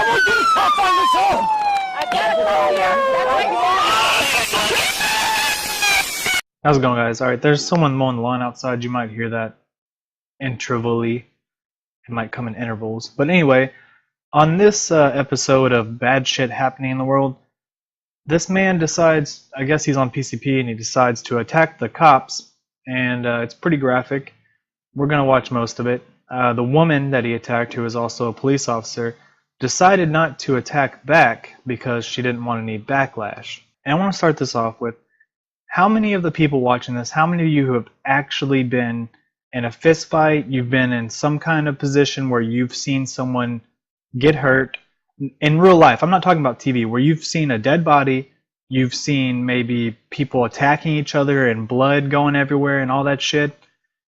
Someone get a cop on this home! I gotta call you! How's it going, guys? Alright, there's someone mowing the lawn outside. You might hear that intervally. It might come in intervals. But anyway, on this episode of bad shit happening in the world, this man decides, I guess he's on PCP, and he decides to attack the cops. And it's pretty graphic. We're going to watch most of it. The woman that he attacked, who is also a police officer, decided not to attack back because she didn't want any backlash. And I want to start this off with, how many of the people watching this, how many of you who have actually been in a fist fight, you've been in some kind of position where you've seen someone get hurt in real life? I'm not talking about TV, where you've seen a dead body, you've seen maybe people attacking each other and blood going everywhere and all that shit.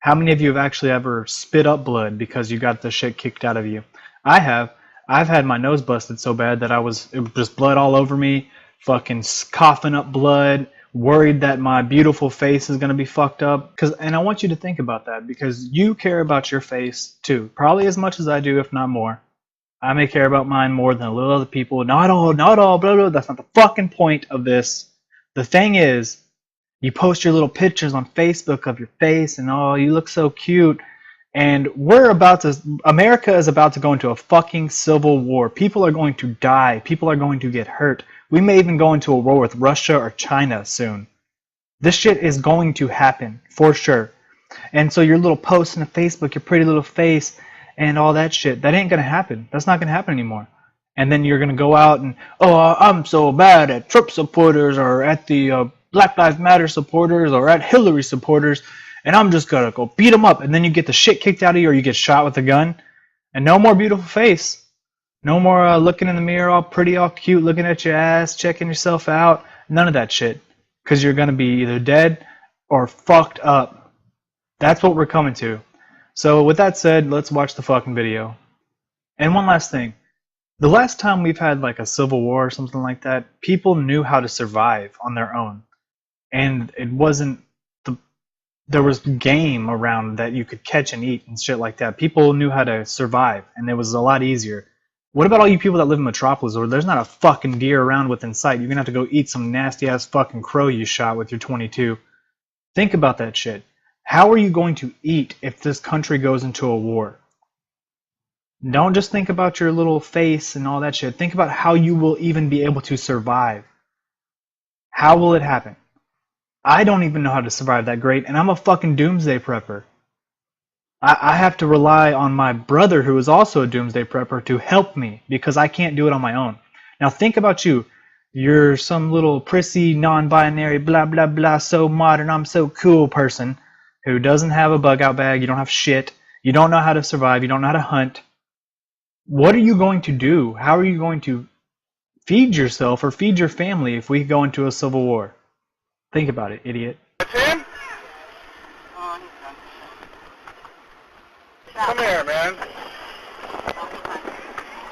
How many of you have actually ever spit up blood because you got the shit kicked out of you? I have. I've had my nose busted so bad that it was just blood all over me, fucking coughing up blood, worried that my beautiful face is going to be fucked up. And I want you to think about that, because you care about your face too, probably as much as I do, if not more. I may care about mine more than a little other people. Not all, blah, blah. That's not the fucking point of this. The thing is, you post your little pictures on Facebook of your face and, oh, you look so cute. And America is about to go into a fucking civil war. People are going to die. People are going to get hurt. We may even go into a war with Russia or China soon. This shit is going to happen, for sure. And so your little post on Facebook, your pretty little face, and all that shit, that ain't going to happen. That's not going to happen anymore. And then you're going to go out and, oh, I'm so bad at Trump supporters, or at the Black Lives Matter supporters, or at Hillary supporters, and I'm just going to go beat them up. And then you get the shit kicked out of you, or you get shot with a gun. And no more beautiful face. No more looking in the mirror all pretty, all cute, looking at your ass, checking yourself out. None of that shit. Because you're going to be either dead or fucked up. That's what we're coming to. So with that said, let's watch the fucking video. And one last thing. The last time we've had like a civil war or something like that, people knew how to survive on their own. And it wasn't... There was game around that you could catch and eat and shit like that. People knew how to survive, and it was a lot easier. What about all you people that live in Metropolis, where there's not a fucking deer around within sight? You're gonna have to go eat some nasty ass fucking crow you shot with your 22. Think about that shit. How are you going to eat if this country goes into a war? Don't just think about your little face and all that shit. Think about how you will even be able to survive. How will it happen? I don't even know how to survive that great, and I'm a fucking doomsday prepper. I have to rely on my brother, who is also a doomsday prepper, to help me, because I can't do it on my own. Now think about you. You're some little prissy, non-binary, blah, blah, blah, so modern, I'm so cool person who doesn't have a bug-out bag, you don't have shit, you don't know how to survive, you don't know how to hunt. What are you going to do? How are you going to feed yourself or feed your family if we go into a civil war? Think about it, idiot. That's him? Come here, man.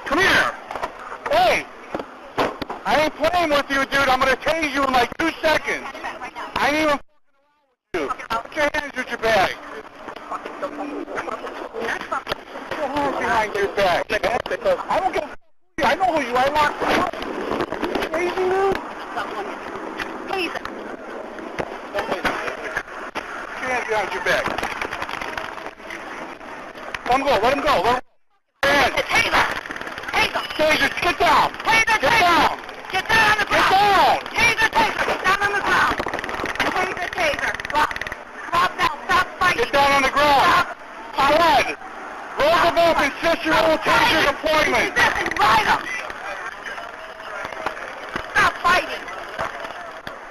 Come here. Hey! I ain't playing with you, dude. I'm gonna tase you in like 2 seconds. I ain't even fucking around with you. Put your hands with your bag. Put your hands behind your back. I don't give a fuck who you. I know who you are. I locked you up. Crazy, dude? Please. Put your hands behind your back. Let him go, let him go, let him go. Taser! Taser! Taser, get down! Taser, Get taser! down! Get down on the Get ground! down! Taser, taser! Get down on the ground! Taser, taser! Drop! Drop now! Stop fighting! Get down on the ground! Fred! Roll them up and set your own taser deployment! Listen, ride him! Stop fighting!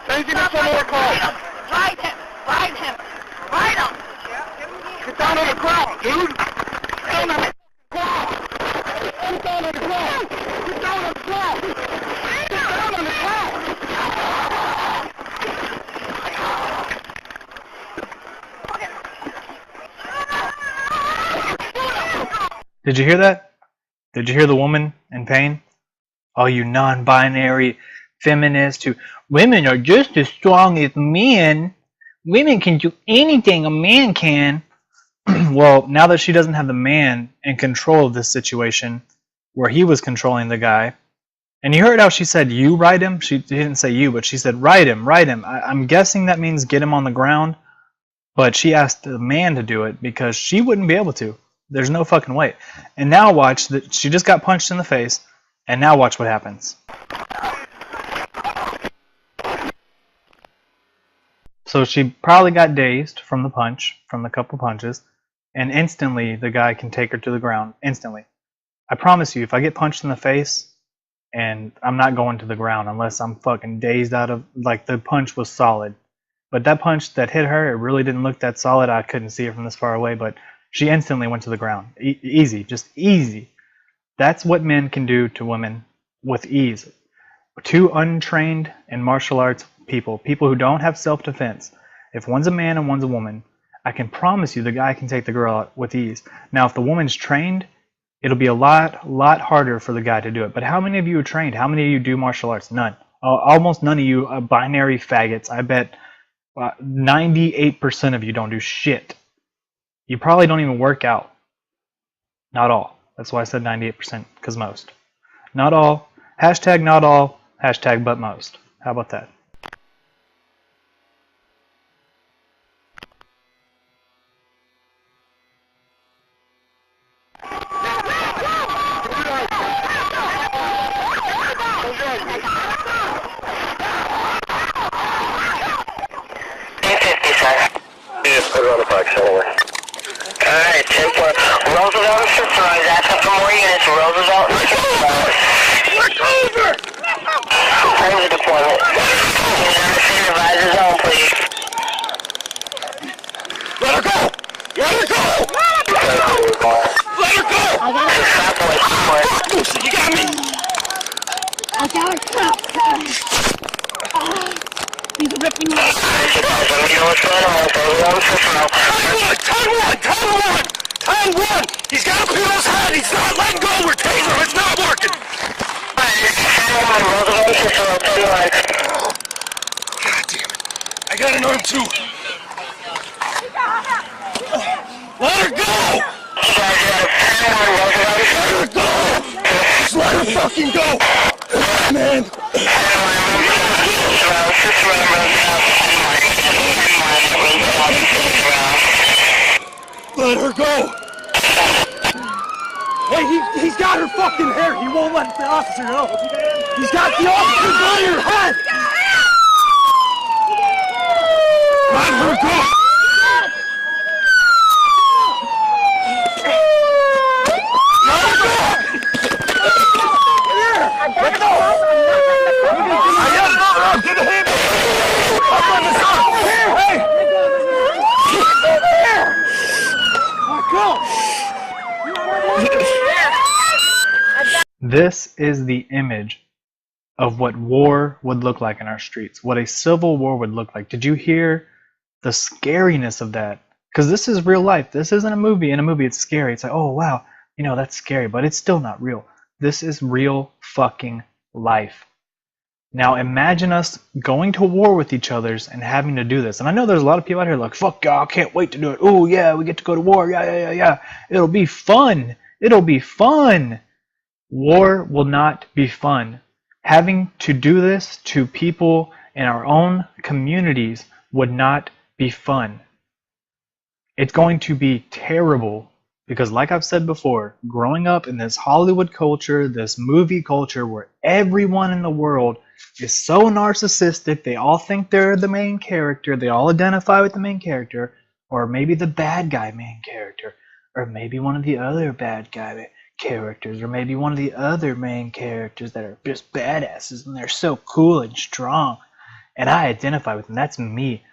Send him to some more calls! Ride him! Ride him! Ride him! Get down on the ground, dude! Get down on the ground! Get down on the ground! Get down on the ground! Get down on the ground! Did you hear that? Did you hear the woman in pain? All you non-binary feminists who, women are just as strong as men. Women can do anything a man can. Well, now that she doesn't have the man in control of this situation, where he was controlling the guy. And you heard how she said, "You ride him." She didn't say you, but she said, "Ride him, ride him." I'm guessing that means get him on the ground. But she asked the man to do it because she wouldn't be able to. There's no fucking way. And now watch that she just got punched in the face. And now watch what happens. So she probably got dazed from the punch, from the couple punches, and instantly the guy can take her to the ground. Instantly. I promise you, if I get punched in the face, and I'm not going to the ground unless I'm fucking dazed out of, like, the punch was solid. But that punch that hit her, it really didn't look that solid. I couldn't see it from this far away, but she instantly went to the ground. Easy, just easy. That's what men can do to women with ease. Two untrained in martial arts people who don't have self-defense. If one's a man and one's a woman, I can promise you the guy can take the girl out with ease. Now, if the woman's trained, it'll be a lot harder for the guy to do it. But how many of you are trained? How many of you do martial arts? None. Almost none of you are binary faggots. I bet 98% of you don't do shit. You probably don't even work out. Not all. That's why I said 98%, because most. Not all. Hashtag not all. Hashtag but most. How about that? Alright, take one. Roosevelt and Cicero is asking for more units. Roosevelt and Cicero. Look over! Transit deployment. Can advise his own, please? Let her go! Let her go! Let her go! Stop, boys. Fuck, Lucy, you got me! I got her. He's ripping me. Let me know what's going on. Roosevelt and Cicero. Time one! He's got a Piero's head! He's not letting go! We're taser him! It's not working! Roosevelt and Cicero, 10-1. God damn it. I got an arm too. Let her go! Let her go! Just let her fucking go! Man! Let her go! Hey, he's got her fucking hair! He won't let the officer know! He's got the officer by her head! Let her go! Let her go! Here! Let go! No, get the hand! I'm on this arm! Hey! Get over here! Go! This is the image of what war would look like in our streets, what a civil war would look like. Did you hear the scariness of that? Because this is real life. This isn't a movie. In a movie, it's scary. It's like, oh, wow, you know, that's scary, but it's still not real. This is real fucking life. Now, imagine us going to war with each other and having to do this. And I know there's a lot of people out here like, fuck y'all, I can't wait to do it. Oh, yeah, we get to go to war. Yeah. It'll be fun. It'll be fun. War will not be fun. Having to do this to people in our own communities would not be fun. It's going to be terrible because, like I've said before, growing up in this Hollywood culture, this movie culture where everyone in the world is so narcissistic, they all think they're the main character, they all identify with the main character, or maybe the bad guy main character, or maybe one of the other bad guy characters, or maybe one of the other main characters that are just badasses and they're so cool and strong, and I identify with them. That's me.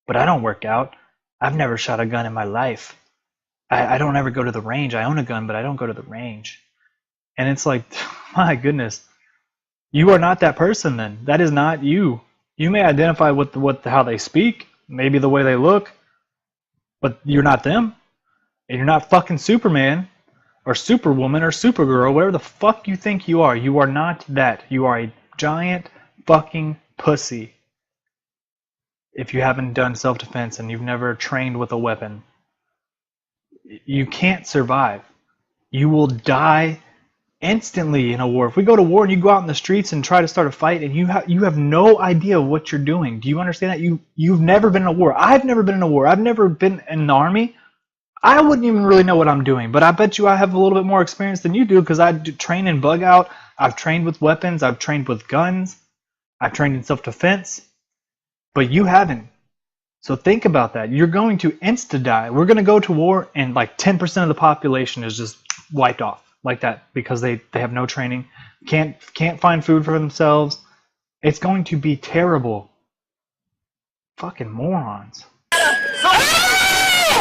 But I don't work out. I've never shot a gun in my life. I don't ever go to the range. I own a gun, but I don't go to the range. And it's like, my goodness, you are not that person then. That is not you. You may identify with how they speak, maybe the way they look, but you're not them. And you're not fucking Superman or Superwoman or Supergirl, whatever the fuck you think you are. You are not that. You are a giant fucking pussy. If you haven't done self-defense and you've never trained with a weapon, you can't survive. You will die instantly in a war. If we go to war and you go out in the streets and try to start a fight and you have no idea what you're doing. Do you understand that? You've never been in a war. I've never been in a war. I've never been in the army. I wouldn't even really know what I'm doing, but I bet you I have a little bit more experience than you do because I train in bug out. I've trained with weapons. I've trained with guns. I've trained in self-defense, but you haven't. So think about that. You're going to insta-die. We're going to go to war and like 10% of the population is just wiped off like that because they have no training, can't find food for themselves. It's going to be terrible. Fucking morons. I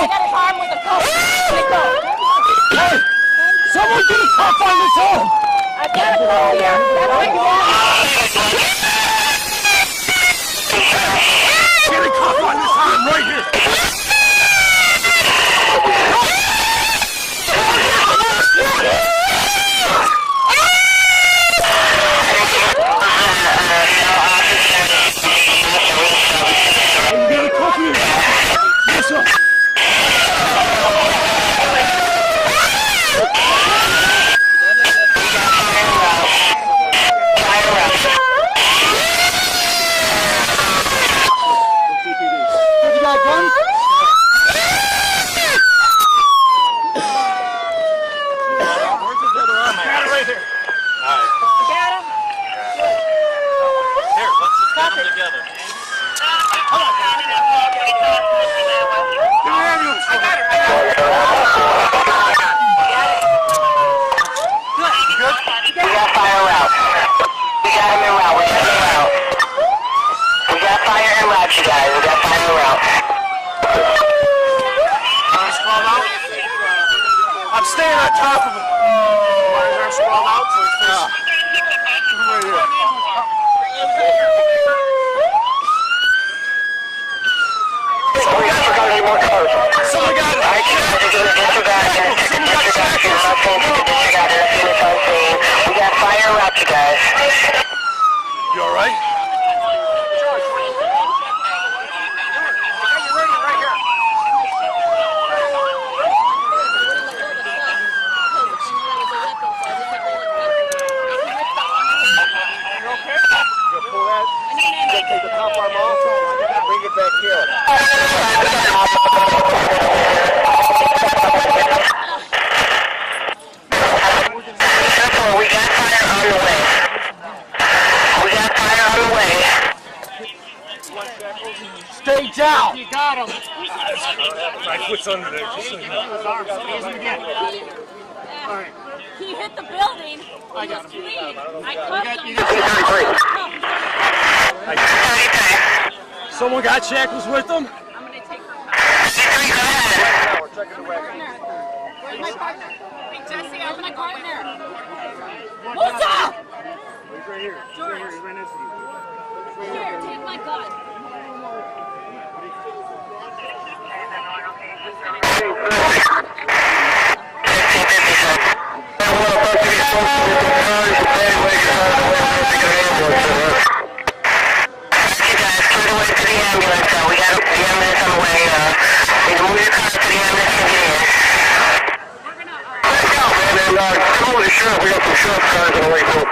got his arm with a coat. Hey! Someone get a cuff on this arm! I've got a coat here. That's what you want. Get a cuff on this arm right here! Get a cuff here! Yes, sir! I'm staying on top of him. Why is there sprawled out? Right here. Someone got it. We got fire up, you guys. You alright? Take the top arm off, bring it back here. We got fire on the way. We got fire on the way. Stay down! You got him. My foot's under there. Just so you know. Alright. He hit the building. I got him. I cuffed him. Someone got shackles with them? I'm going to take her. Where's my partner? Hey, Jesse, where's my partner? What's up? He's right here. George. He's right next to you. Here, take my gun. We got some sheriff cars on the way too.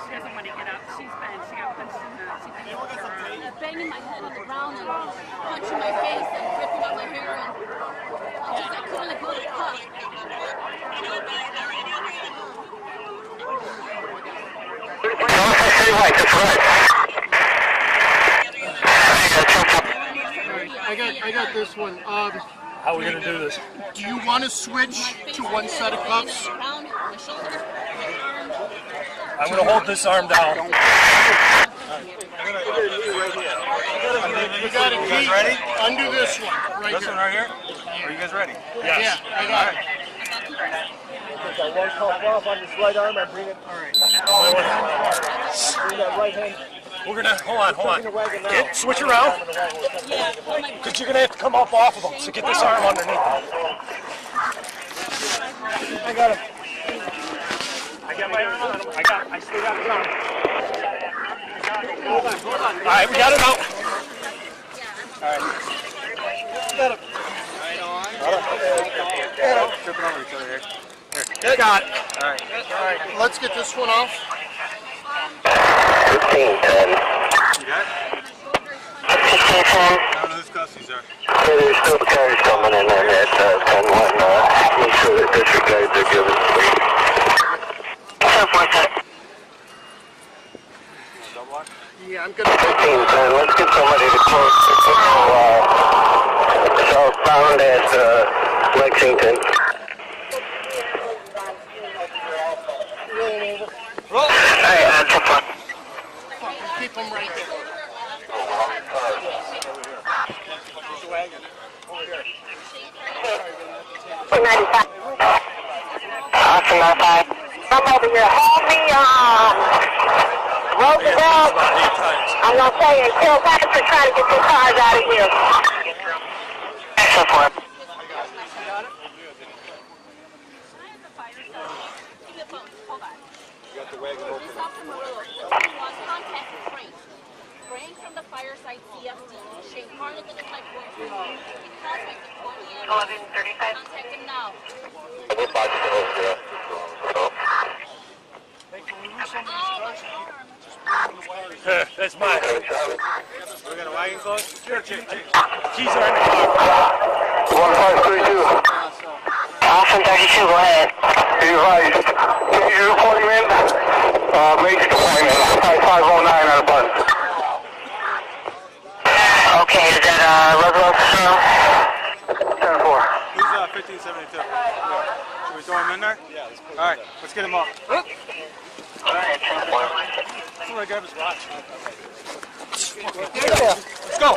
She doesn't want to get up. She got punched in the... banging my head on the ground and punching my face and ripping out my hair and... I couldn't let go of the cuff. That's right. I got this one. How are we gonna do this? Do you want to switch to one set of cuffs? I'm gonna hold this arm down. You got a key ready? under this one, right This here. one right here? Are you guys ready? Yes. Yeah, I got it. Take one cuff off on this right arm and bring it. Bring that right hand. We're gonna hold on. the wagon now. Switch around. Because you're gonna have to come up off of them. So get this arm underneath. I got him. I got my arm on him. I still got his arm. Hold on. All right, we got it out. tripping over each other here. Good. Got it. Alright. Alright, let's get this one off. 1510. You got it? 1510. I don't know whose cussies are. Yeah, there's still cars coming in there at 10-1. Make sure that disregards are given. 10-4. Yeah, I'm gonna 1510. Let's get somebody to close southbound at Lexington. Alright, 10-4. keep them right there. Awesome, outside. Come over here. Hold me Roosevelt. I'm going to tell you, until Patrick try to get your cars out of here. Excellent. You got the wagon open. Frank from the Fireside CFD. Shane Harlan looks like work. He calls me for 20 11:35. Contact him now. That's mine. We got a wagon close? Sure. Keys are in the car. 1532. Awesome, 32, go ahead. Be advised. Change your appointment. Race appointment. 509 on a bus. Okay, is that Roosevelt? 10-4. Who's 1572? Should we throw him in there? Yeah, let's put him Alright, let's get him up. Alright, 10-4. Somebody grab his watch. Let's go!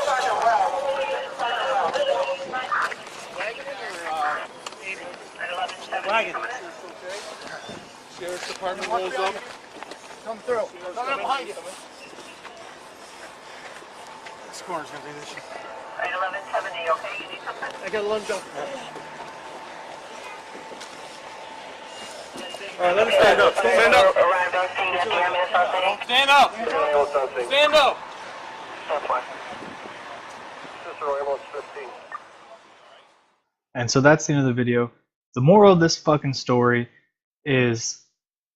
Wagon. Sheriff's Department rolls up. Come through. Come behind you. This corner's gonna be an issue. 1170, okay? You need something? I got lunch up. Alright, let him stand up. Stand up! Arrived on scene at the ambulance on scene. Stand up! Stand up! 10-4. And so that's the end of the video. The moral of this fucking story is,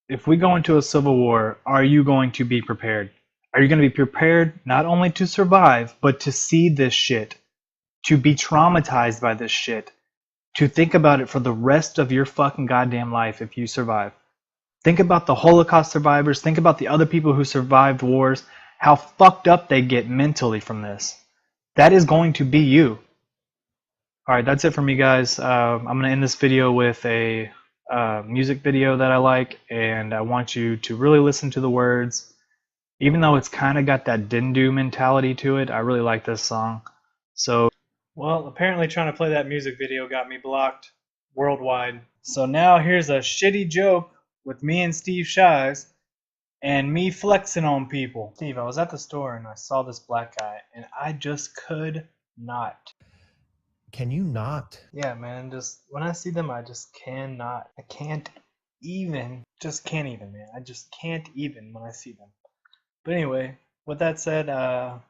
if we go into a civil war, are you going to be prepared? Are you going to be prepared not only to survive, but to see this shit, to be traumatized by this shit, to think about it for the rest of your fucking goddamn life if you survive? Think about the Holocaust survivors. Think about the other people who survived wars, how fucked up they get mentally from this. That is going to be you. Alright, that's it for me, guys. I'm going to end this video with a music video that I like, and I want you to really listen to the words. Even though it's kind of got that Dindu mentality to it, I really like this song. So, well, apparently trying to play that music video got me blocked worldwide. So now here's a shitty joke with me and Steve Shives, and me flexing on people. Steve, I was at the store and I saw this black guy, and I just could not. Can you not? Yeah, man, just when I see them, I just cannot. I can't even. Just can't even, man. I just can't even when I see them. But anyway, with that said, I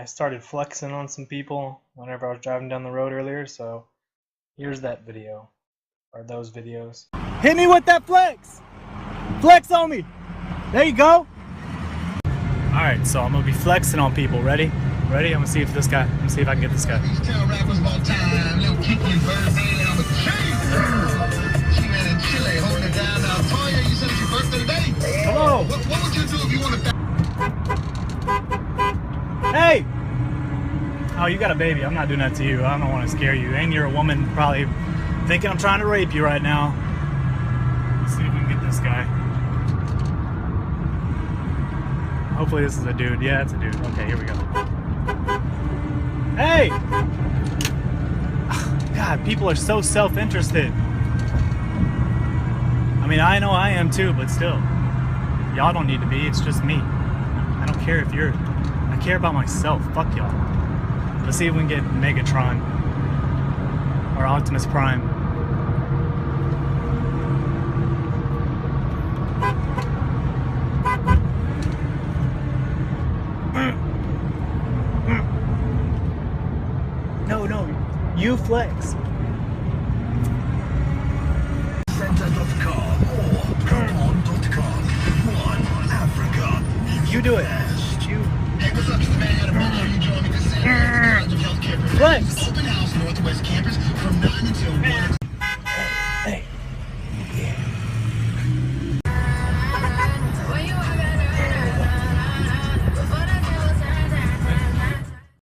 started flexing on some people whenever I was driving down the road earlier, so here's that video. Or those videos. Hit me with that flex! Flex on me! There you go! Alright, so I'm gonna be flexing on people. Ready? Ready? I'm gonna see if this guy, I'm gonna see if I can get this guy. Tell rappers about time, little Kiki birthday, I'm a king. She ran in Chile, holding it down. Now, Toya, you said it's your birthday today. Hello! What would you do if you want to? Hey! Oh, you got a baby. I'm not doing that to you. I don't want to scare you. And you're a woman probably thinking I'm trying to rape you right now. Let's see if we can get this guy. Hopefully this is a dude. Yeah, it's a dude. Okay, here we go. Hey! God, people are so self-interested. I mean, I know I am too, but still. Y'all don't need to be. It's just me. I don't care if you're... I care about myself. Fuck y'all. Let's see if we can get Megatron. Or Optimus Prime. No, you flex. do it.